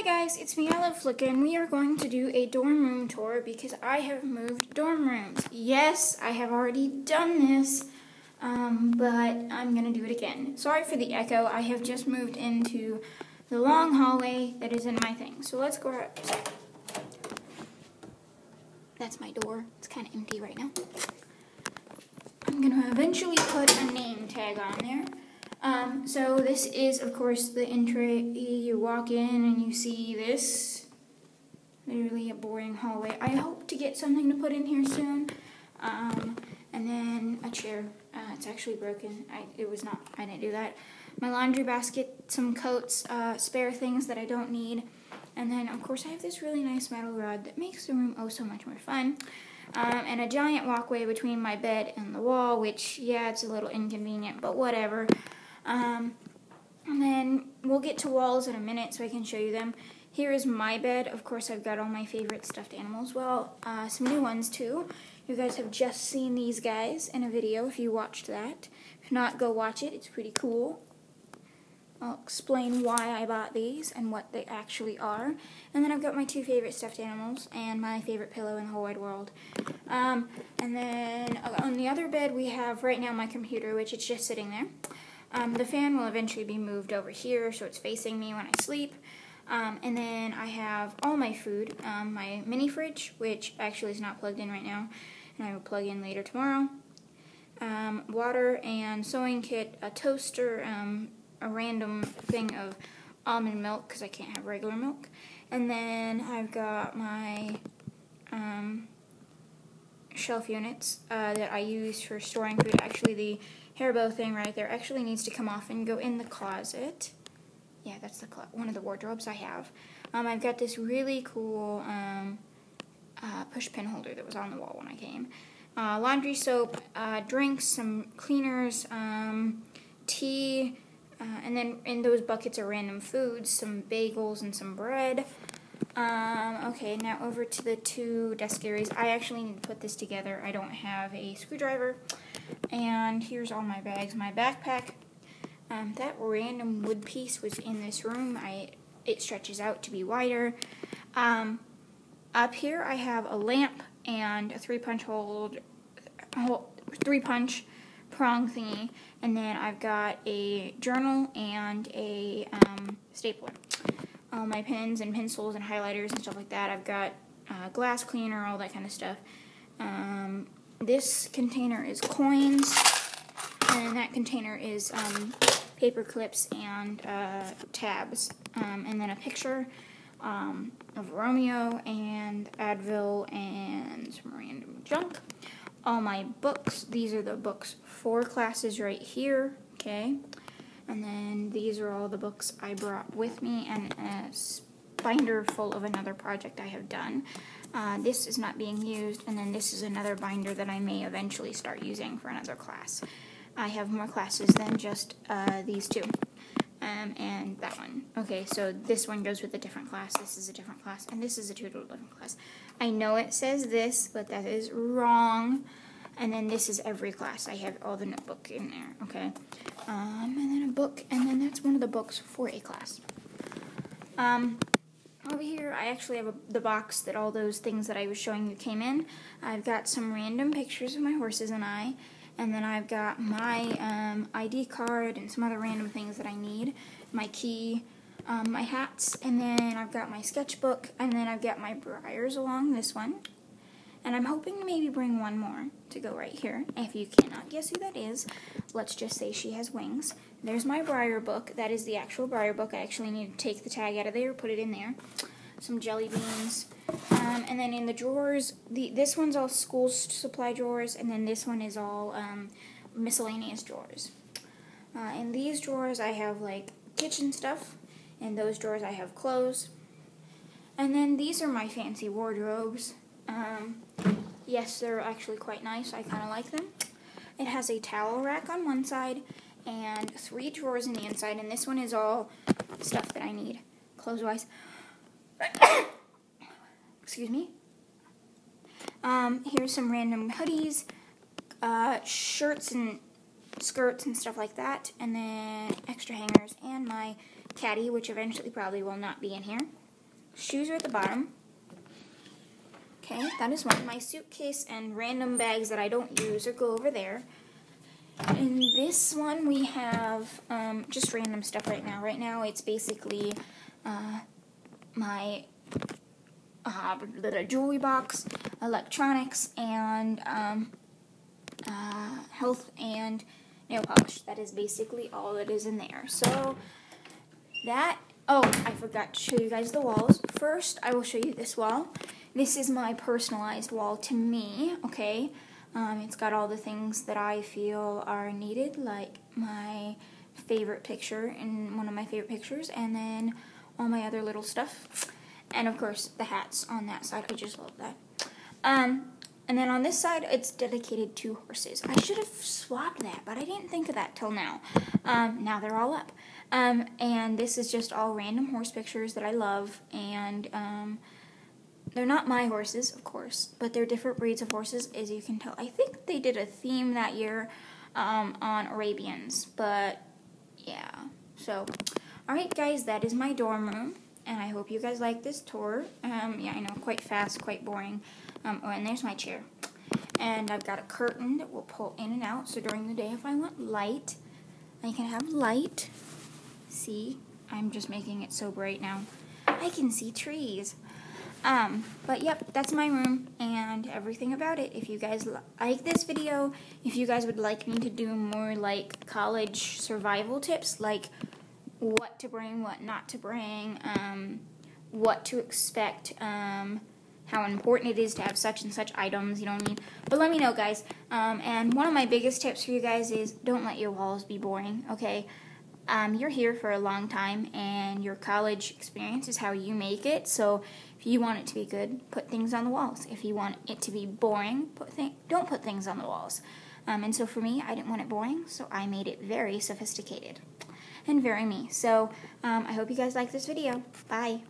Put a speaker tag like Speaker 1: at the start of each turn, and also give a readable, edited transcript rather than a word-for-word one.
Speaker 1: guys, it's me, I Love Flicka, and we are going to do a dorm room tour because I have moved dorm rooms. Yes, I have already done this, but I'm going to do it again. Sorry for the echo, I have just moved into the long hallway that is in my thing. So let's go up. That's my door. It's kind of empty right now. I'm going to eventually put a name tag on there. So this is, of course, the entry. You walk in and you see this. Literally a boring hallway. I hope to get something to put in here soon. And then a chair. It's actually broken. I didn't do that. My laundry basket, some coats, spare things that I don't need. And then, of course, I have this really nice metal rod that makes the room oh so much more fun. And a giant walkway between my bed and the wall, which, yeah, it's a little inconvenient, but whatever. And then we'll get to walls in a minute so I can show you them. Here is my bed. Of course, I've got all my favorite stuffed animals. Well, some new ones, too. You guys have just seen these guys in a video if you watched that. If not, go watch it. It's pretty cool. I'll explain why I bought these and what they actually are. And then I've got my two favorite stuffed animals and my favorite pillow in the whole wide world. And then on the other bed we have right now my computer, which is just sitting there. The fan will eventually be moved over here so it's facing me when I sleep. And then I have all my food, my mini fridge, which actually is not plugged in right now, and I will plug in later tomorrow. Water and sewing kit, a toaster, a random thing of almond milk because I can't have regular milk. And then I've got my shelf units that I use for storing food. Actually, the Haribo thing right there actually needs to come off and go in the closet. Yeah, that's the one of the wardrobes I have. I've got this really cool push pin holder that was on the wall when I came. Laundry soap, drinks, some cleaners, tea, and then in those buckets are random foods, some bagels and some bread. Okay, now over to the two desk areas. I actually need to put this together. I don't have a screwdriver. And here's all my bags. My backpack. That random wood piece was in this room. It stretches out to be wider. Up here I have a lamp and a three-punch prong thingy, and then I've got a journal and a stapler. All my pens and pencils and highlighters and stuff like that. I've got glass cleaner, all that kind of stuff. This container is coins, and that container is paper clips and tabs, and then a picture of Romeo and Advil and some random junk. All my books, these are the books for classes right here, okay? And then these are all the books I brought with me, and a binder full of another project I have done. This is not being used, and then this is another binder that I may eventually start using for another class. I have more classes than just these two, and that one. Okay, so this one goes with a different class, this is a different class, and this is a total different class. I know it says this, but that is wrong. And then this is every class. I have all the notebook in there, okay? And then a book, and then that's one of the books for a class. Over here, I actually have the box that all those things that I was showing you came in. I've got some random pictures of my horses and then I've got my ID card and some other random things that I need. My key, my hats, and then I've got my sketchbook, and then I've got my briars along this one. And I'm hoping to maybe bring one more to go right here. If you cannot guess who that is, let's just say she has wings. There's my briar book. That is the actual briar book. I actually need to take the tag out of there, put it in there. Some jelly beans. And then in the drawers, this one's all school supply drawers, and then this one is all miscellaneous drawers. In these drawers, I have like kitchen stuff. In those drawers, I have clothes. And then these are my fancy wardrobes. Yes, they're actually quite nice. I kind of like them. It has a towel rack on one side and 3 drawers in the inside, and this one is all stuff that I need, clothes-wise. Excuse me. Here's some random hoodies, shirts and skirts and stuff like that, and then extra hangers, and my caddy, which eventually probably will not be in here. shoes are at the bottom. Okay, that is one. My suitcase and random bags that I don't use or go over there. In this one, we have just random stuff right now. Right now, it's basically my little jewelry box, electronics, and health and nail polish. That is basically all that is in there. So that, oh, I forgot to show you guys the walls. First, I will show you this wall. This is my personalized wall to me, okay? It's got all the things that I feel are needed, like my favorite picture and one of my favorite pictures, and then all my other little stuff. And of course, the hats on that side. I just love that. And then on this side, it's dedicated to horses. I should have swapped that, but I didn't think of that till now. Now they're all up. And this is just all random horse pictures that I love, and they're not my horses, of course, but they're different breeds of horses, as you can tell. I think they did a theme that year on Arabians, but yeah. So, alright guys, that is my dorm room, and I hope you guys like this tour. Yeah, I know, quite fast, quite boring. Oh, and there's my chair. And I've got a curtain that will pull in and out, so during the day if I want light, I can have light. See, I'm just making it so bright now. I can see trees. But yep, that's my room and everything about it. If you guys like this video, if you guys would like me to do more like college survival tips, like what to bring, what not to bring, what to expect, how important it is to have such and such items, you know what I mean? But let me know, guys. And one of my biggest tips for you guys is don't let your walls be boring, okay? You're here for a long time, and your college experience is how you make it. So if you want it to be good, put things on the walls. If you want it to be boring, don't put things on the walls. And so for me, I didn't want it boring, so I made it very sophisticated and very me. So I hope you guys like this video. Bye.